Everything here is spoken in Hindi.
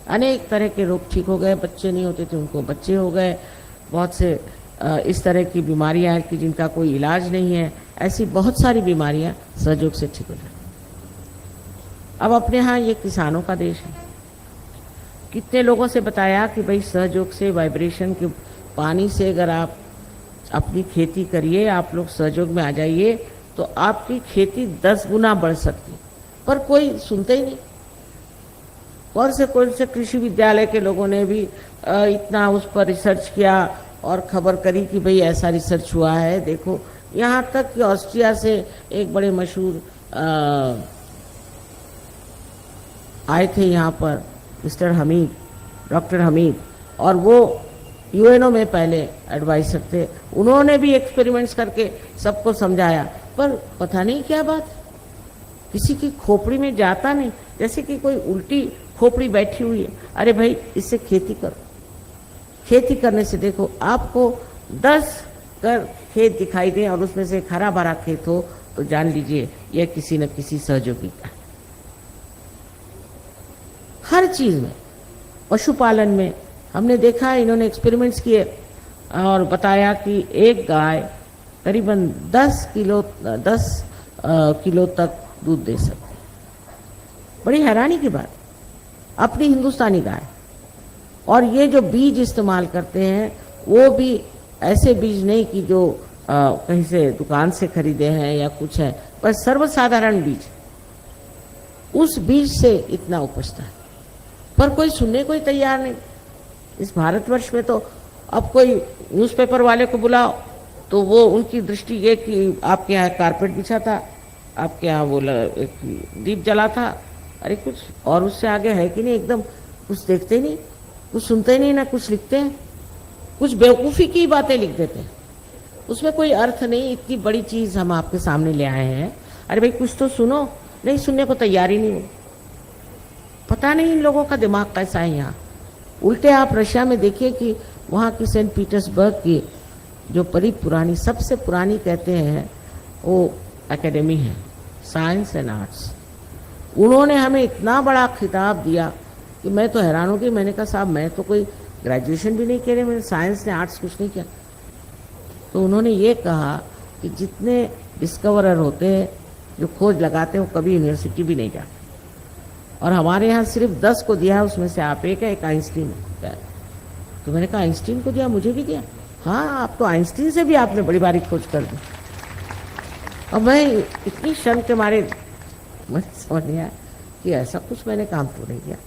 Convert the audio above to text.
अनेक तरह के रोग ठीक हो गए, बच्चे नहीं होते थे उनको बच्चे हो गए, बहुत से इस तरह की बीमारियां हैं कि जिनका कोई इलाज नहीं है, ऐसी बहुत सारी बीमारियां सहयोग से ठीक हो जाती। अब अपने यहाँ ये किसानों का देश है। कितने लोगों से बताया कि भाई सहयोग से, वाइब्रेशन के पानी से अगर आप अपनी खेती करिए, आप लोग सहयोग में आ जाइए तो आपकी खेती 10 गुना बढ़ सकती, पर कोई सुनते ही नहीं। कौन से कृषि विद्यालय के लोगों ने भी इतना उस पर रिसर्च किया और खबर करी कि भाई ऐसा रिसर्च हुआ है। देखो, यहाँ तक कि ऑस्ट्रिया से एक बड़े मशहूर आए थे यहाँ पर, मिस्टर हमीद, डॉक्टर हमीद, और वो यूएनओ में पहले एडवाइजर थे। उन्होंने भी एक्सपेरिमेंट्स करके सबको समझाया, पर पता नहीं क्या बात, किसी की खोपड़ी में जाता नहीं, जैसे कि कोई उल्टी खोपड़ी बैठी हुई है। अरे भाई, इससे खेती करो। खेती करने से देखो, आपको 10 खेत दिखाई दें और उसमें से एक हरा भरा खेत हो तो जान लीजिए यह किसी न किसी सहयोगी का। हर चीज में, पशुपालन में हमने देखा, इन्होंने एक्सपेरिमेंट्स किए और बताया कि एक गाय करीबन 10 किलो तक दूध दे सकती है। बड़ी हैरानी की बात, अपनी हिंदुस्तानी गाय। और ये जो बीज इस्तेमाल करते हैं वो भी ऐसे बीज नहीं कि जो कहीं से दुकान से खरीदे हैं या कुछ है, पर सर्वसाधारण बीज। उस बीज से इतना उपजता है, पर कोई सुनने को ही तैयार नहीं। इस भारतवर्ष में तो अब कोई न्यूज़पेपर वाले को बुलाओ तो वो, उनकी दृष्टि ये कि आपके यहाँ कारपेट बिछा था, आपके यहाँ वो एक दीप जला था, अरे कुछ और उससे आगे है कि नहीं। एकदम कुछ देखते ही नहीं, कुछ सुनते ही नहीं, ना कुछ लिखते हैं, कुछ बेवकूफ़ी की बातें लिख देते हैं, उसमें कोई अर्थ नहीं। इतनी बड़ी चीज़ हम आपके सामने ले आए हैं, अरे भाई कुछ तो सुनो। नहीं, सुनने को तैयार ही नहीं हो। पता नहीं इन लोगों का दिमाग कैसा है यहाँ। उल्टे आप रशिया में देखिए कि वहाँ की सेंट पीटर्सबर्ग की जो बड़ी पुरानी, सबसे पुरानी कहते हैं वो एकेडमी है, साइंस एंड आर्ट्स। उन्होंने हमें इतना बड़ा खिताब दिया कि मैं तो हैरान हो गई। मैंने कहा साहब, मैं तो कोई ग्रेजुएशन भी नहीं किया रहे, मैंने साइंस ने आर्ट्स कुछ नहीं किया। तो उन्होंने ये कहा कि जितने डिस्कवरर होते हैं, जो खोज लगाते हैं, वो कभी यूनिवर्सिटी भी नहीं जाते, और हमारे यहाँ सिर्फ 10 को दिया है, उसमें से आप एक है, एक आइंस्टीन है। तो मैंने कहा आइंस्टीन को दिया, मुझे भी दिया? हाँ, आप तो आइंस्टीन से भी आपने बड़ी बारी खोज कर दी। और मैं इतनी शर्म के मारे, मैं समझ नहीं आया कि ऐसा कुछ मैंने काम तो नहीं किया।